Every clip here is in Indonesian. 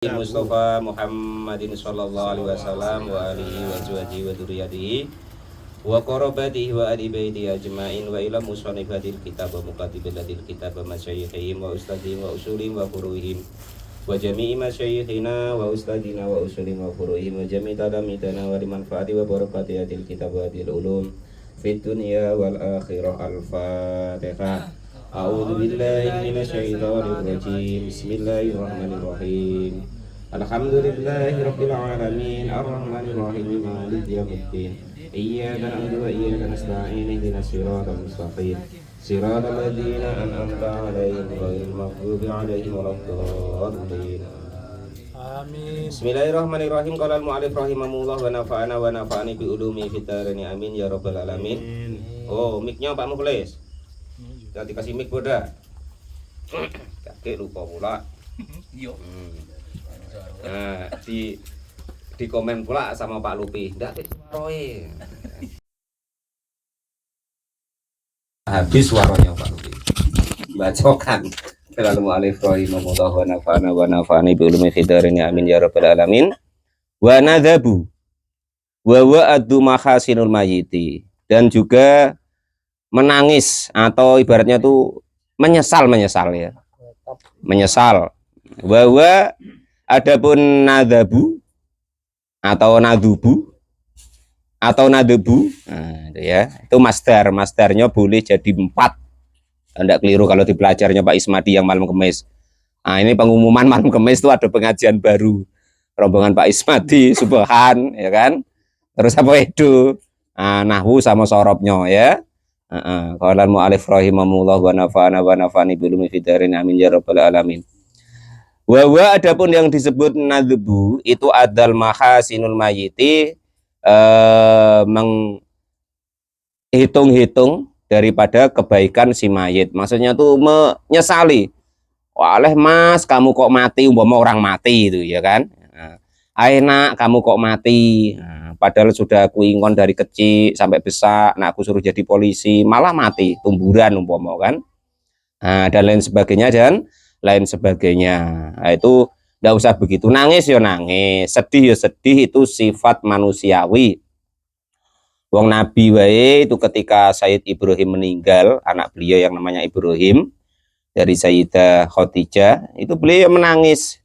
Mustafa Muhammadin sallallahu alaihi wasallam wa alihi wa azwajihi wa dzurriyyatihi wa qarabatihi wa ahli baitihi ajmain wa ila musannifil kitab wa mukatibil kitab wa masyayikhihim wa ustadzihim wa usulihim wa furuhim wa jami'i masyayikhina wa ustadzina wa usulihim wa furuhim wa jami'i talamidana wa limanfaati wa barakatihatil kitab wa adil ulum fid dunya wal akhirah. Al-Fatihah. A'udzu billahi minasyaitonir rajim. Bismillahirrahmanirrahim. Alhamdulillahirabbil alamin arrahmanir rahim maliki yaumiddin. Iyyaka na'budu wa iyyaka nasta'in ihdinas siratal mustaqim. Siratal ladzina an'amta 'alaihim ghairil maghdubi 'alaihim waladdallin. Amin. Bismillahirrahmanirrahim. Qala al-mu'allif rahimahullah wa nafa'ana wa nafa'ani bi ulumi fid dharain amin ya rabbal alamin. Oh, mic-nya Pak Mukhlis. Kita dikasih mic boda. Kakek lupa pula. Yo. Nah, di komen pula sama Pak Lupi. Ndak suaranya. Habis suaranya Pak Lupi. Bacokan. Selalu alif rahimahullah wa nafa'ana wa nafa'ani bi ulumi fid dharain amin ya rabbal alamin. Wa nadzabu wa wa'adu mahasinul mayyiti, dan juga menangis atau ibaratnya tuh menyesal ya, menyesal. Bahwa adapun nadzabu atau nadzubu atau nadzubu, nah, itu ya, itu masdarnya boleh jadi 4. Tidak keliru kalau dipelajarnya Pak Ismadi yang malam Kemis. Nah, ini pengumuman malam Kemis itu ada pengajian baru rombongan Pak Ismadi Subhan, ya kan, terus apa itu, nah, nahwu sama sorobnya ya. Qala al-mu'allif rahimahullah wa nafa'ani bi ulumi fid dharain amin ya rabbal alamin. Wa adapun yang disebut nadzubu itu adal mahasinul mayyiti, menghitung-hitung daripada kebaikan si mayit. Maksudnya tuh menyesali. Waleh mas, kamu kok mati, umpama orang mati itu ya kan. Enak kamu kok mati. Padahal sudah aku ingon dari kecil sampai besar, nah aku suruh jadi polisi, malah mati, tumburan umpama kan. Nah, dan lain sebagainya Nah, itu enggak usah begitu. Nangis ya nangis, sedih ya sedih, itu sifat manusiawi. Wong Nabi wae itu ketika Sayyid Ibrahim meninggal, anak beliau yang namanya Ibrahim dari Sayyidah Khadijah, itu beliau menangis.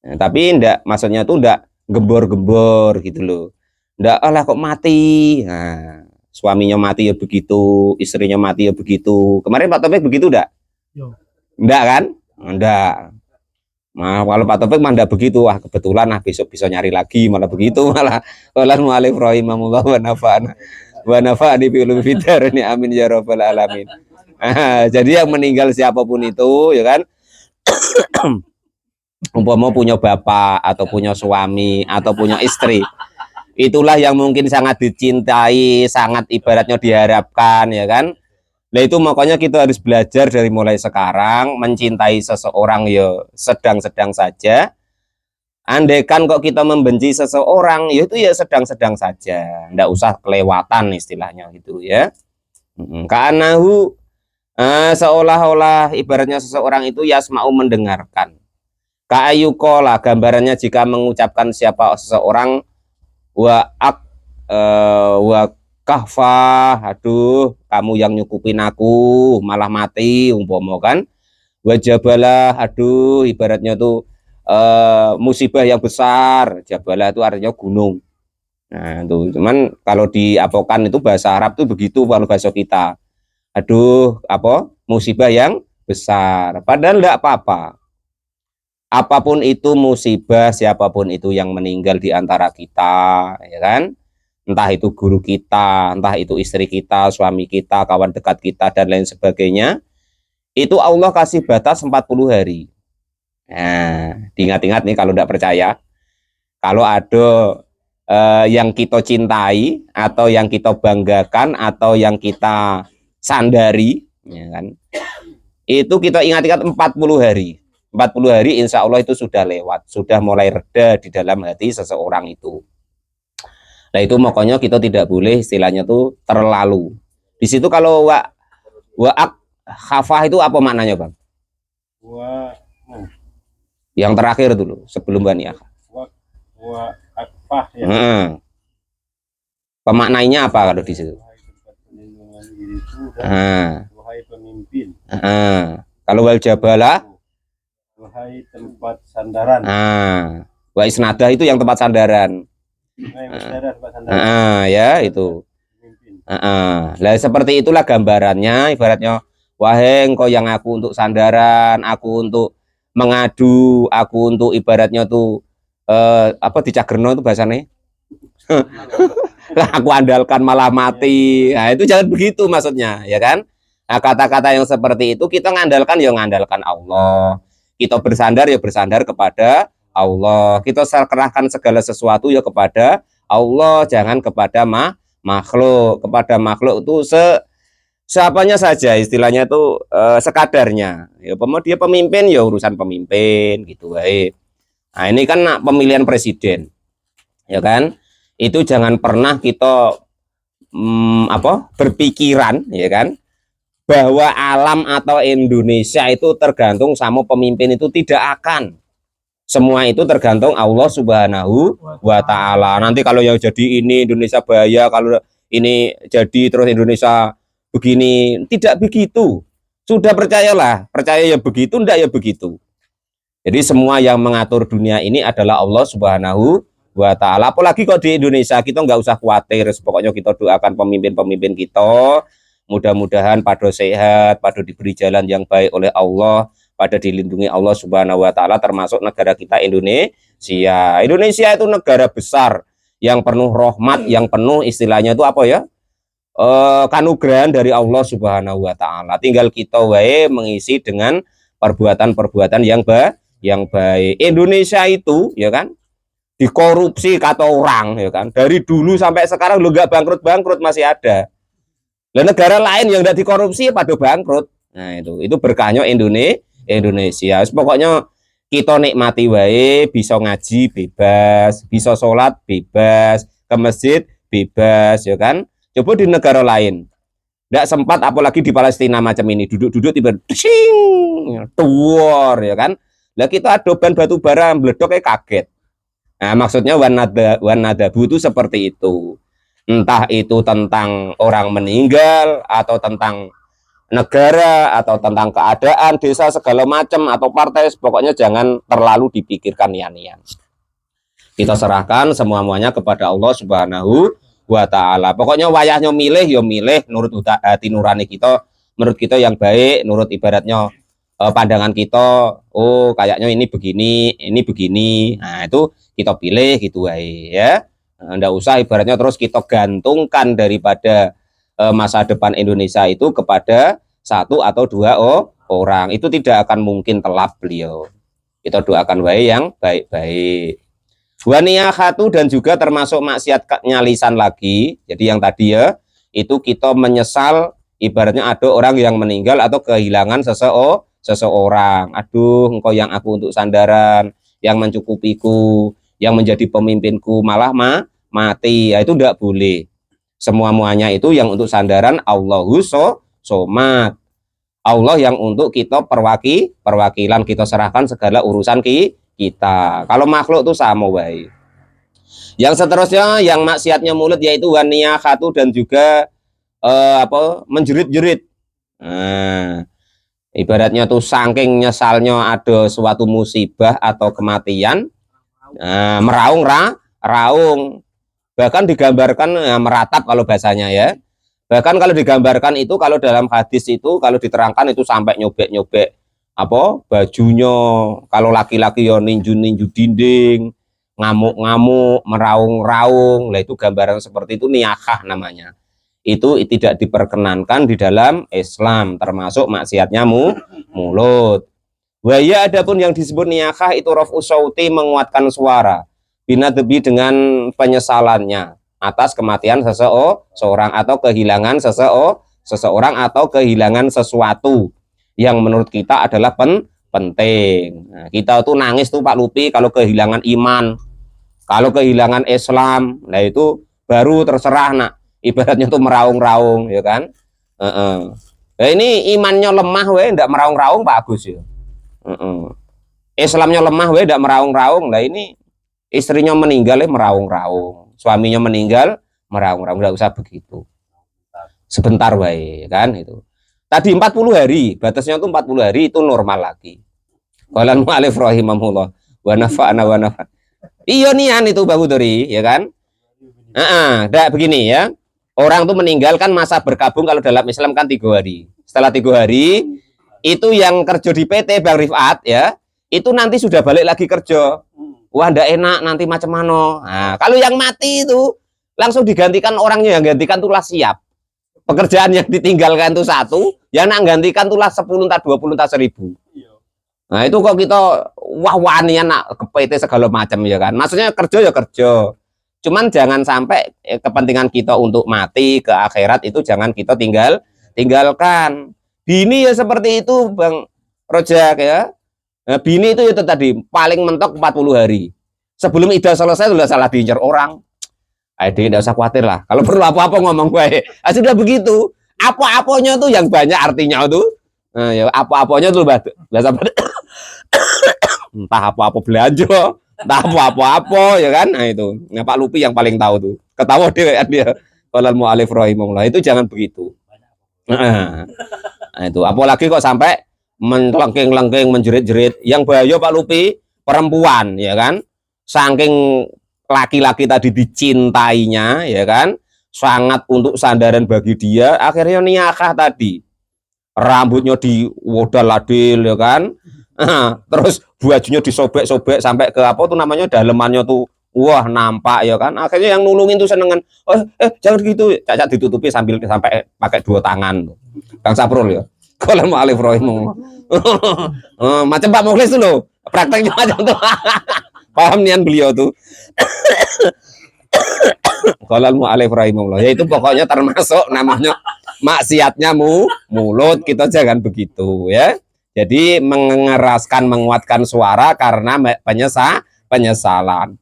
Nah, tapi enggak, maksudnya tuh enggak gembor-gembor gitu loh. Ndak, alah kok mati. Nah, suaminya mati ya begitu, istrinya mati ya begitu. Kemarin Pak Taufik begitu ndak? Ndak kan? Ndak. Nah, kalau Pak Taufik mah ndak begitu. Wah, kebetulan besok bisa nyari lagi, malah begitu malah. Qala al-mu'allif rahimahullah wa nafa'ani bi ulumi fid dharain amin ya rabbal alamin. Jadi yang meninggal siapapun itu ya kan, umpama punya bapak atau punya suami atau punya istri, itulah yang mungkin sangat dicintai, sangat ibaratnya diharapkan ya kan. Nah itu makanya kita harus belajar dari mulai sekarang mencintai seseorang ya sedang-sedang saja. Andaikan kok kita membenci seseorang ya itu ya sedang-sedang saja, ndak usah kelewatan istilahnya gitu ya. Ka'anahu, seolah-olah ibaratnya seseorang itu yasma'u mendengarkan. Ka'ayukola, gambarannya jika mengucapkan siapa seseorang wa kahfa, aduh kamu yang nyukupin aku malah mati umpama kan. Wajabalah, aduh ibaratnya tuh musibah yang besar. Jabalah itu artinya gunung. Nah itu cuman kalau di apokan itu bahasa Arab tuh begitu, kalau bahasa kita aduh apa musibah yang besar, padahal enggak apa-apa. Apapun itu musibah, siapapun itu yang meninggal di antara kita, ya kan? Entah itu guru kita, entah itu istri kita, suami kita, kawan dekat kita, dan lain sebagainya. Itu Allah kasih batas 40 hari. Nah, diingat-ingat nih kalau tidak percaya. Kalau ada yang kita cintai, atau yang kita banggakan, atau yang kita sandari, ya kan? Itu kita ingat-ingat 40 hari. 40 hari insya Allah itu sudah lewat, sudah mulai reda di dalam hati seseorang itu. Nah itu makanya kita tidak boleh istilahnya tuh terlalu. Di situ kalau khafah itu apa maknanya Bang? Yang terakhir dulu sebelum wa niyakha. Wa akfah ya. Pemaknainya apa kalau di situ? Wahai tempat perlindungan diriku dan wahai pemimpin. Kalau wal jabala, wahai tempat sandaran. Wa isnadah itu yang tempat sandaran. Ya itu. Lah seperti itulah gambarannya, ibaratnya wahai engkau yang aku untuk sandaran, aku untuk mengadu, aku untuk ibaratnya tuh apa dicagerno itu bahasanya. Lah aku andalkan malah mati. Nah, itu jangan begitu maksudnya, ya kan? Nah, kata-kata yang seperti itu kita ngandalkan ya ngandalkan Allah. Kita bersandar ya bersandar kepada Allah. Kita serahkan segala sesuatu ya kepada Allah, jangan kepada makhluk. Kepada makhluk itu seapanya saja, istilahnya itu sekadarnya. Ya dia pemimpin ya urusan pemimpin gitu baik. Nah, ini kan pemilihan presiden. Ya kan? Itu jangan pernah kita berpikiran, ya kan, bahwa alam atau Indonesia itu tergantung sama pemimpin, itu tidak akan. Semua itu tergantung Allah Subhanahu wa Ta'ala. Nanti kalau yang jadi ini Indonesia bahaya, kalau ini jadi terus Indonesia begini, tidak begitu. Sudah percayalah, percaya ya begitu, enggak ya begitu. Jadi semua yang mengatur dunia ini adalah Allah Subhanahu wa Ta'ala. Apalagi kok di Indonesia kita nggak usah khawatir, pokoknya kita doakan pemimpin-pemimpin kita mudah-mudahan pada sehat, pada diberi jalan yang baik oleh Allah, pada dilindungi Allah Subhanahu wa Ta'ala, termasuk negara kita Indonesia. Indonesia itu negara besar yang penuh rahmat, yang penuh istilahnya itu apa ya, kanugrahan dari Allah Subhanahu wa Ta'ala. Tinggal kita wae mengisi dengan perbuatan-perbuatan yang baik. Indonesia itu ya kan dikorupsi kata orang, ya kan, dari dulu sampai sekarang lo nggak bangkrut masih ada. Lah negara lain yang nggak dikorupsi pada bangkrut. Nah itu berkahnya Indonesia. Pokoknya kita nikmati wae, bisa ngaji bebas, bisa sholat bebas, ke masjid bebas, ya kan. Coba di negara lain nggak sempat, apalagi di Palestina macam ini, duduk-duduk tiba-tiba tuor, ya kan. Lah kita adoban batu bara meledak kayak kaget. Nah, maksudnya wanadabu itu seperti itu. Entah itu tentang orang meninggal, atau tentang negara, atau tentang keadaan desa segala macam, atau partai, pokoknya jangan terlalu dipikirkan nian-nian. Kita serahkan semuanya kepada Allah Subhanahu wa Ta'ala. Pokoknya wayahnya milih, ya milih nurut hati nurani kita, menurut kita yang baik, nurut ibaratnya pandangan kita, oh kayaknya ini begini. Nah itu kita pilih gitu ya. Nggak usah ibaratnya terus kita gantungkan daripada masa depan Indonesia itu kepada satu atau dua orang. Itu tidak akan mungkin telap beliau. Kita doakan wae yang baik-baik. Waniyakhatu, dan juga termasuk maksiat nyalisan lagi. Jadi yang tadi ya, itu kita menyesal ibaratnya ada orang yang meninggal atau kehilangan seseorang. Aduh, engkau yang aku untuk sandaran, yang mencukupiku, yang menjadi pemimpinku malah mati. Ya, itu tidak boleh. Semuanya itu yang untuk sandaran Allahu somat. Allah yang untuk kita perwakilan, kita serahkan segala urusan kita. Kalau makhluk itu sama baik. Yang seterusnya yang maksiatnya mulut yaitu waniyakhatu, dan juga menjerit-jerit. Nah, ibaratnya tuh saking nyesalnya ada suatu musibah atau kematian, meraung, bahkan digambarkan meratap kalau bahasanya ya. Bahkan kalau digambarkan itu, kalau dalam hadis itu kalau diterangkan itu sampai nyobek-nyobek bajunya. Kalau laki-laki ya ninju-ninju dinding, ngamuk-ngamuk, meraung-raung. Lah itu gambaran seperti itu niyakah namanya. Itu tidak diperkenankan di dalam Islam, termasuk maksiatnya mulut. Waya adapun yang disebut niyakah itu raf'u sauti, menguatkan suara, binadbi, dengan penyesalannya atas kematian seseorang atau kehilangan seseorang atau kehilangan sesuatu yang menurut kita adalah penting. Nah, kita tuh nangis tuh Pak Lupi kalau kehilangan iman, kalau kehilangan Islam. Nah itu baru terserah nak, ibaratnya tuh meraung-raung, ya kan. Nah, ini imannya lemah ndak meraung-raung Pak Agus ya. Islamnya lemah, ndak meraung-raung. Lah ini istrinya meninggal, meraung-raung. Suaminya meninggal, meraung-raung. Nggak usah begitu. Sebentar wae, kan itu. Tadi 40 hari, batasnya itu 40 hari itu normal lagi. Qala al-mu'allif rahimahullah wa nafa'ana wa nafa'. Iya nian itu Mbak Hudori, ya kan? Begini ya. Orang tuh meninggal kan masa berkabung kalau dalam Islam kan 3 hari. Setelah 3 hari, itu yang kerja di PT Bang Rifat ya, itu nanti sudah balik lagi kerja. Wah, ndak enak nanti macam mana. Nah, kalau yang mati itu langsung digantikan orangnya yang gantikan tuh lah siap. Pekerjaan yang ditinggalkan tuh satu, yang nak gantikan tuh lah 10 entah 20 entah 1000. Nah, itu kok kita wah wanian nak ke PT segala macam ya kan. Maksudnya kerja ya kerja. Cuman jangan sampai kepentingan kita untuk mati ke akhirat itu jangan kita tinggalkan. Bini ya seperti itu Bang Rojak ya. Nah, bini itu tadi paling mentok 40 hari. Sebelum iddah selesai sudah salah diincar orang. Adik tidak usah khawatir lah. Kalau perlu apa-apa ngomong baik. Sudah begitu. Apa-apanya tuh yang banyak artinya tuh. Nah, ya apa-apanya tuh entah apa-apa belanja, entah apa-apa ya kan. Nah itu. Nah, Pak Lupi yang paling tahu tuh. Ketawa dia. Qala al-mu'allif rahimahullah. Itu jangan begitu. Nah, itu apalagi kok sampai menkelengking-lengking, menjerit-jerit. Yang bahaya Pak Lupi perempuan ya kan. Saking laki-laki tadi dicintainya ya kan, sangat untuk sandaran bagi dia, akhirnya nikah tadi rambutnya diwadal-ladil ya kan, terus bajunya disobek-sobek sampai ke apa tuh namanya dalemannya tuh wah nampak ya kan, akhirnya yang nulungin tuh senengan jangan gitu, cacat ditutupi sambil sampai pakai 2 tangan tuh. Kang Saprul ya kalau mau alif rohimu macam Pak Mukhlis tuh loh prakteknya macam tuh paham nian beliau tuh. Qala al-mu'allif rahimahullah. Ya itu pokoknya termasuk namanya maksiatnya mulut, kita jangan begitu ya. Jadi mengeraskan, menguatkan suara karena penyesalan.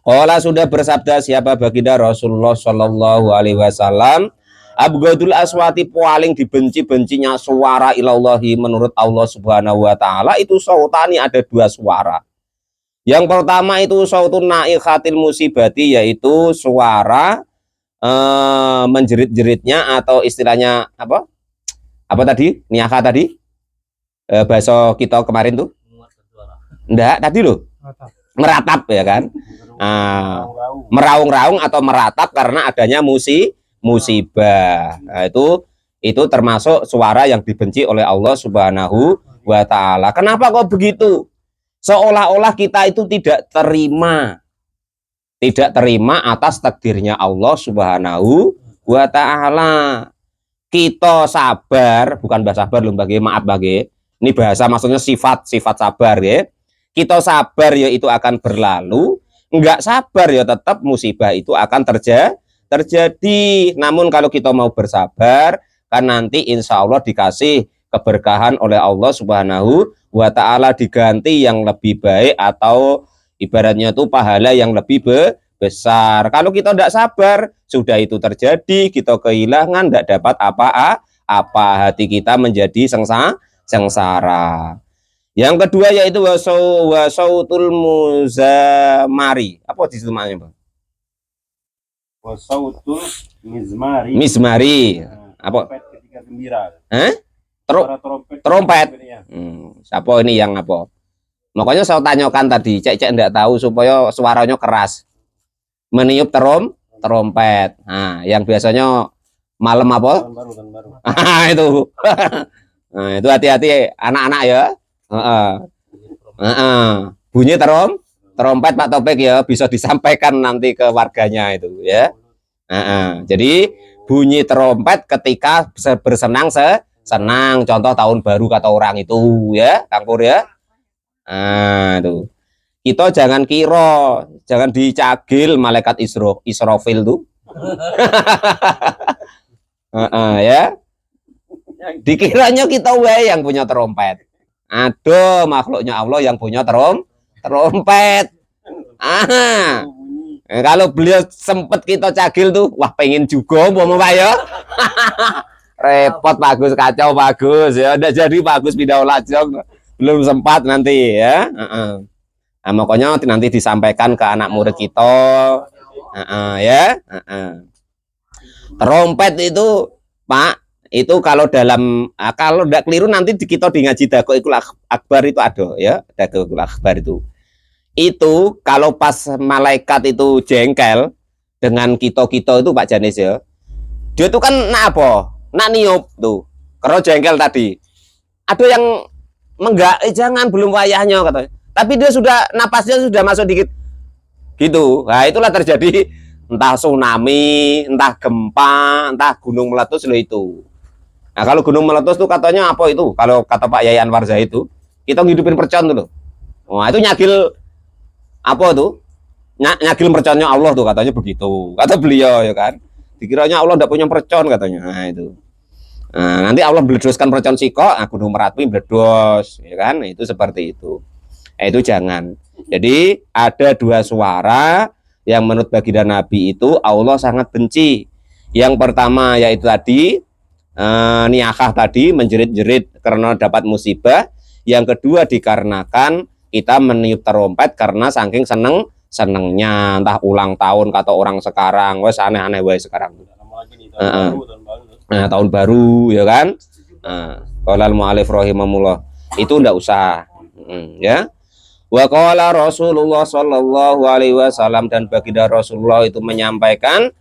Qala sudah bersabda siapa baginda Rasulullah Shallallahu alaihi wasallam, abghadul aswati paling dibenci-bencinya suara ilallahi menurut Allah Subhanahu wa taala itu sautani, ada 2 suara. Yang pertama itu sautun naikhatil musibati, yaitu suara menjerit-jeritnya atau istilahnya apa? Apa tadi? Niaka tadi? Bahasa kita kemarin tuh? Enggak, tadi loh. Meratap ya kan? Meraung-raung atau meratap karena adanya musibah. Nah, itu termasuk suara yang dibenci oleh Allah Subhanahu wa taala. Kenapa kok begitu? Seolah-olah kita itu tidak terima atas takdirnya Allah Subhanahu wa taala. Kita sabar, bukan bahasa sabar loh bagi, maaf bagi. Ini bahasa maksudnya sifat sabar ya. Kita sabar ya itu akan berlalu, enggak sabar ya tetap musibah itu akan terjadi. Namun kalau kita mau bersabar, kan nanti insya Allah dikasih keberkahan oleh Allah Subhanahu wa ta'ala, diganti yang lebih baik atau ibaratnya itu pahala yang lebih besar. Kalau kita tidak sabar, sudah itu terjadi, kita kehilangan, tidak dapat apa-apa, hati kita menjadi sengsara. Yang kedua yaitu wasautul muzamari. Apa disebutnya Bang? Wasautul mizmari. Mizmari. Apa? Ketika gembira. Trompet. Siapa ini yang apa? Makanya saya tanyakan tadi, cek enggak tahu supaya suaranya keras. Meniup trompet. Nah, yang biasanya malam apa? Tahun baru. Itu. Nah, itu hati-hati anak-anak ya. Bunyi trompet Pak Topik ya, bisa disampaikan nanti ke warganya itu ya. Jadi bunyi trompet ketika bersenang senang, contoh tahun baru kata orang itu ya, Kang Pur ya. Tuh. Kita jangan kira, jangan dicagil malaikat Israfil tuh. Ya. Dikiranya kita yang punya trompet. Ada makhluknya Allah yang punya trompet. Kalau beliau sempet kita cagil tuh, wah pengen juga mau Pak ya. Repot bagus, kacau bagus ya, udah jadi bagus pindah lajeng belum sempat nanti ya. Nah, pokoknya nanti disampaikan ke anak murid kita. Ya. Trompet itu Pak, itu kalau kalau tidak keliru nanti kita di ngaji Dagoikul Akbar itu ada ya, Dagoikul Akbar itu kalau pas malaikat itu jengkel dengan kita itu Pak Janis ya, dia tuh kan nak apa, nak niup tuh, karena jengkel tadi ada yang enggak, jangan, belum wayahnya katanya, tapi dia sudah napasnya sudah masuk dikit gitu. Nah itulah terjadi entah tsunami, entah gempa, entah gunung meletus loh itu. Nah kalau gunung meletus tuh katanya apa itu? Kalau kata Pak Yai Anwar Zahid itu, kita ngidupin mercon tuh loh. Wah itu nyagil apa tuh? Nyagil merconnya Allah tuh katanya begitu. Kata beliau ya kan. Dikiranya Allah tidak punya mercon katanya. Nah itu. Nah, nanti Allah meledoskan mercon siko, gunung Merapi meledos, ya kan? Itu seperti itu. Itu jangan. Jadi ada dua suara yang menurut baginda Nabi itu Allah sangat benci. Yang pertama yaitu tadi niakah tadi, menjerit-jerit karena dapat musibah. Yang kedua dikarenakan kita meniup trompet karena saking senengnya, entah ulang tahun kata orang sekarang, wes aneh-aneh wes sekarang. Nah, tahun baru ya kan. Qalal mu'alif rahimahullah itu ndak usah ya. Wa qala Rasulullah sallallahu alaihi wasallam, dan baginda Rasulullah itu menyampaikan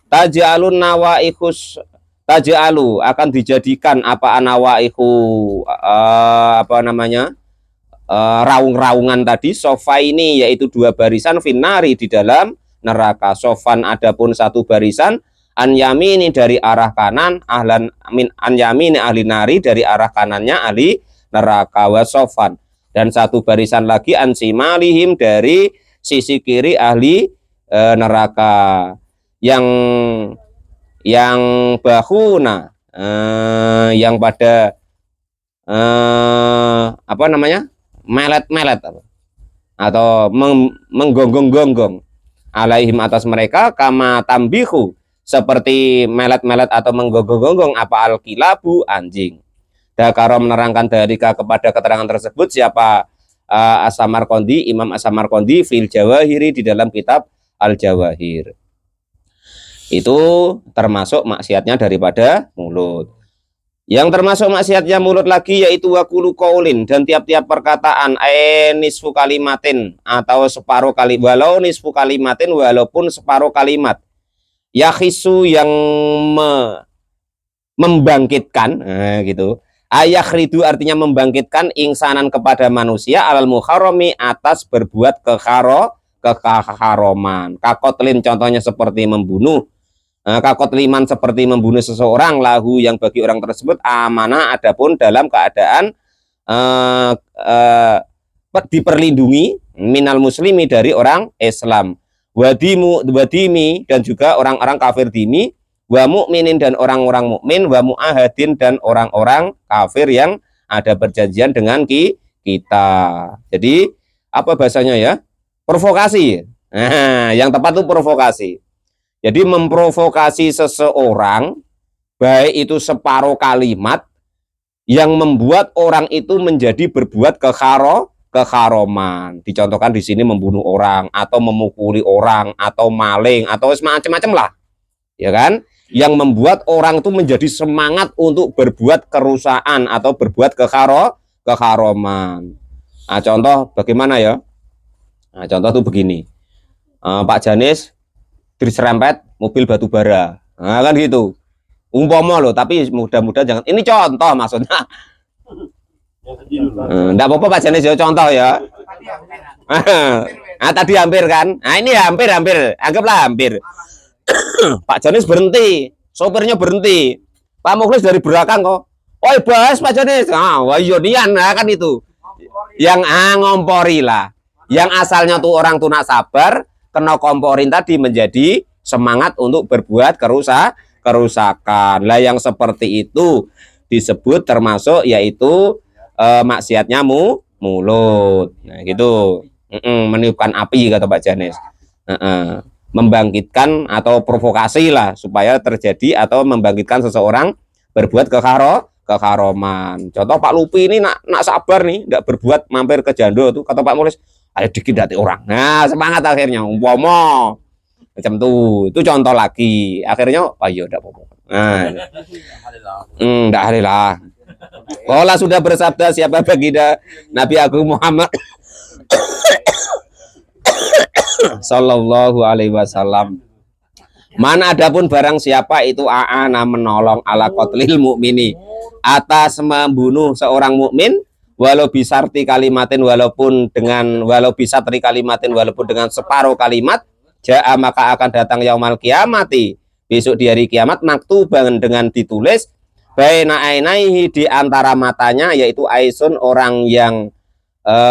taj'alun nawaikhus, taj'alu akan dijadikan apa anawaihu apa namanya raung-raungan tadi, sofa ini yaitu dua barisan finari di dalam neraka. Sofan adapun satu barisan an yamini dari arah kanan, ahlan min an yamini ahli nari dari arah kanannya ahli neraka, wa sofan dan satu barisan lagi an simalihim dari sisi kiri ahli neraka, yang bahuna yang pada apa namanya melet-melet atau menggonggong-gonggong alaihim atas mereka, kama tambihu seperti melet-melet atau menggonggong-gonggong apa al-kilabu anjing. Dakaro menerangkan dalika kepada keterangan tersebut siapa As-Samarqandi, Imam As-Samarqandi fil Jawahiri di dalam kitab Al-Jawahir. Itu termasuk maksiatnya daripada mulut. Yang termasuk maksiatnya mulut lagi yaitu wakulu qaulin, dan tiap-tiap perkataan nisfu kalimatin atau separuh kali, walau nisfu kalimatin walaupun separuh kalimat, yakhisu yang membangkitkan gitu. Ayakhridu artinya membangkitkan ingsanan kepada manusia alal muharrami atas berbuat kekharoman. Kakotlin contohnya seperti membunuh. Kakotliman seperti membunuh seseorang, lahu yang bagi orang tersebut amanah adapun dalam keadaan diperlindungi minal muslimi dari orang Islam, wadimi dan juga orang-orang kafir dimi, wa mu'minin dan orang-orang mukmin, wa mu'ahadin dan orang-orang kafir yang ada perjanjian dengan kita. Jadi apa bahasanya ya? Provokasi. Nah, yang tepat itu provokasi. Jadi memprovokasi seseorang, baik itu separuh kalimat yang membuat orang itu menjadi berbuat kekharoman. Dicontohkan di sini membunuh orang atau memukuli orang atau maling atau macam-macam lah. Ya kan? Yang membuat orang itu menjadi semangat untuk berbuat kerusakan atau berbuat kekharoman. Nah, contoh bagaimana ya? Nah, contoh tuh begini. Pak Janis diserempet mobil batu bara. Nah, kan gitu. Umpama loh, tapi mudah-mudahan jangan. Ini contoh maksudnya. Enggak apa-apa Pak Janis ya, contoh ya. Nah, tadi hampir kan? Nah, ini hampir. Anggaplah hampir. Pak Janis berhenti, sopirnya berhenti. Pak Mukhlis dari belakang kok. "Oi, Bos, Pak Janis." Ah, wah iya nian, nah, kan itu. Yang ngompori lah. Yang asalnya tuh orang tuh nak sabar, kena komporin tadi menjadi semangat untuk berbuat kerusakan. Lah yang seperti itu disebut termasuk yaitu maksiatnya mulut. Nah, gitu. Meniupkan api kata Pak Janis. Membangkitkan atau provokasi lah supaya terjadi atau membangkitkan seseorang berbuat kekaroman. Contoh Pak Lupi ini nak sabar nih, nggak berbuat mampir ke Jando tuh, kata Pak Mulis, ayo dikit dati orang. Nah, semangat akhirnya, umpama macam tuh. Itu contoh lagi. Akhirnya, ayo udah apa-apa. Nah, enggak hari lah. Qala sudah bersabda siapa baginda Nabi Agung Muhammad sallallahu alaihi wasallam. Man adapun barang siapa itu aana menolong ala qatlil mukmini atas membunuh seorang mukmin walau bisarti kalimatin walaupun dengan separuh kalimat jaa maka akan datang yaumal kiamati besok di hari kiamat maktuban dengan ditulis baina ainaihi di antara matanya yaitu aisun orang yang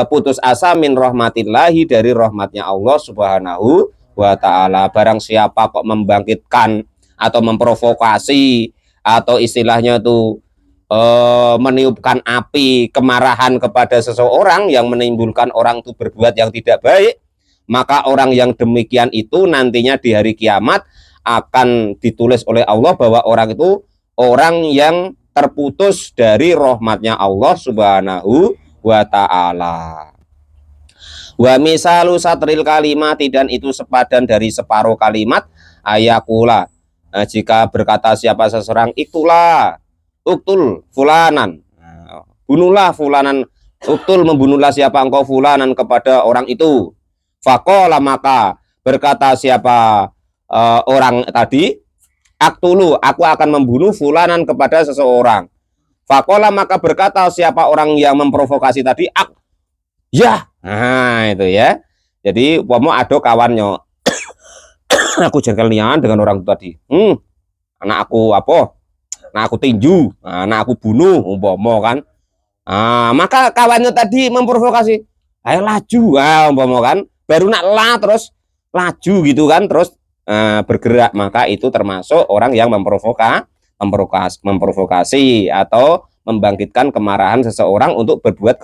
putus asa min rahmatillahi dari rahmatnya Allah Subhanahu wa ta'ala. Barang siapa kok membangkitkan atau memprovokasi atau istilahnya itu meniupkan api kemarahan kepada seseorang yang menimbulkan orang itu berbuat yang tidak baik, maka orang yang demikian itu nantinya di hari kiamat akan ditulis oleh Allah bahwa orang itu orang yang terputus dari rahmatnya Allah Subhanahu wa ta'ala. Wa misalu satril kalimat dan itu sepadan dari separuh kalimat ayakula. Nah, jika berkata siapa seseorang itulah uktul fulanan, bunuhlah fulanan, uktul membunuhlah siapa engkau fulanan kepada orang itu. Faqala maka berkata siapa orang tadi, aktulu aku akan membunuh fulanan kepada seseorang. Faqala maka berkata siapa orang yang memprovokasi tadi, ya, nah itu ya. Jadi umpama ada kawannya, aku jengkelnian dengan orang itu tadi, anak aku apa? Anak aku tinju, anak aku bunuh, umpama kan. Maka kawannya tadi memprovokasi, ayo laju, umpama kan. Baru nak terus laju gitu kan, terus bergerak, maka itu termasuk orang yang memprovokasi atau membangkitkan kemarahan seseorang untuk berbuat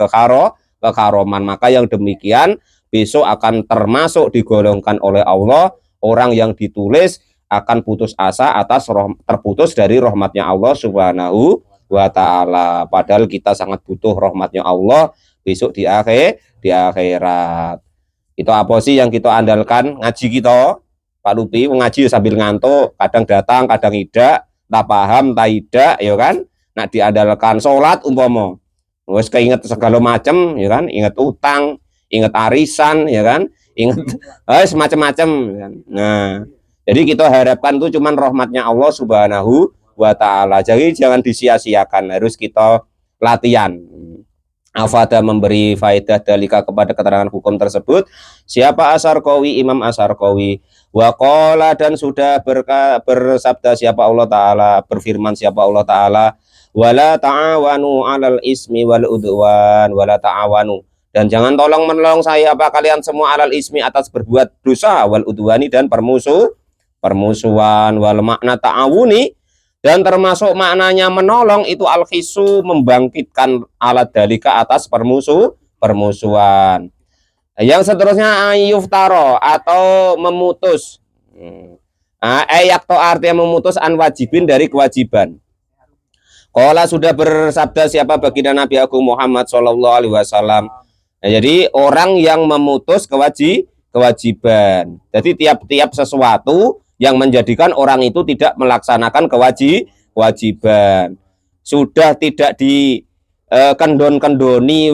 kekaroman. Maka yang demikian besok akan termasuk digolongkan oleh Allah orang yang ditulis akan putus asa atas terputus dari rahmatnya Allah Subhanahu wa ta'ala. Padahal kita sangat butuh rahmatnya Allah besok di akhirat. Itu apa sih yang kita andalkan ngaji kita? Pak Lupi mengaji sambil ngantuk, kadang datang, kadang tidak, tak paham, tak tidak, ya kan? Nak diandalkan sholat umpama, wes keinget segala macam, ya kan? Ingat utang, ingat arisan, ya kan? Ingat semacam-macam. Ya kan? Nah, jadi kita harapkan itu cuman rahmatnya Allah Subhanahu wa ta'ala. Jadi jangan disia-siakan, harus kita latihan. Afada memberi faedah dalika kepada keterangan hukum tersebut siapa Asarqawi, Imam Asarqawi. Waqala dan sudah bersabda siapa Allah Ta'ala, berfirman siapa Allah Ta'ala, wala ta'awanu alal ismi wal udwan, wala ta'awanu dan jangan tolong menolong saya apa kalian semua alal ismi atas berbuat dosa, wal udwani dan permusuhan. Wal makna ta'awuni dan termasuk maknanya menolong itu al-khisu membangkitkan alat dalika atas permusuhan. Yang seterusnya ayuftaro atau memutus. Ayakto artinya memutus an wajibin dari kewajiban. Qala sudah bersabda siapa baginda Nabi Agung Muhammad sallallahu alaihi wasallam. Nah, jadi orang yang memutus kewajiban. Jadi tiap-tiap sesuatu yang menjadikan orang itu tidak melaksanakan kewajiban. Sudah tidak dikendon-kendoni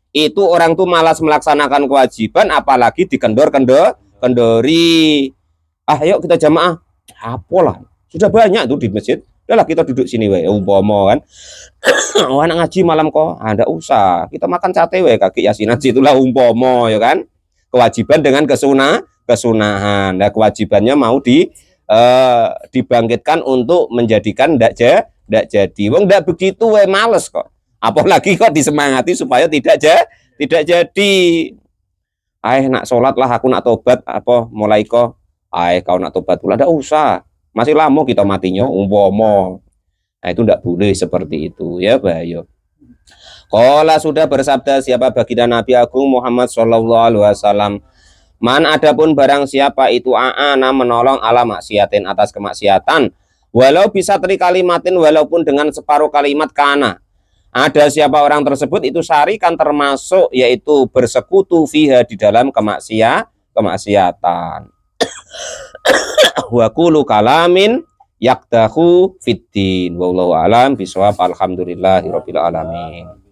itu orang tuh malas melaksanakan kewajiban, apalagi dikendor-kendori. Yuk kita jamaah. Apalah, sudah banyak tuh di masjid. Udahlah kita duduk sini umpama kan. Anak ngaji malam kok, ndak usah. Kita makan sate kaki yasinan situlah umpama ya kan. Kewajiban dengan kesunahan. Nah, kewajibannya mau dibangkitkan untuk menjadikan ndak jadi. Wong ndak begitu males kok. Apalagi kok disemangati supaya tidak jadi. Nak sholat lah, aku nak tobat apa mulai kok. Kau nak tobat pula ndak usah. Masih lama kita matinya umpama. Nah, itu ndak boleh seperti itu ya, bahaya. Qala sudah bersabda siapa baginda Nabi Agung Muhammad sallallahu alaihi wasallam. Man adapun barang siapa itu aana menolong ala maksiatin atas kemaksiatan Walau bisa tri kalimatin, walaupun dengan separuh kalimat kana. Ada siapa orang tersebut itu syarikan termasuk yaitu bersekutu fiha di dalam kemaksiatan. Wa kullu kalamin yakdahu fiddin. Wallahu alam bisawab. Alhamdulillahirabbil alamin.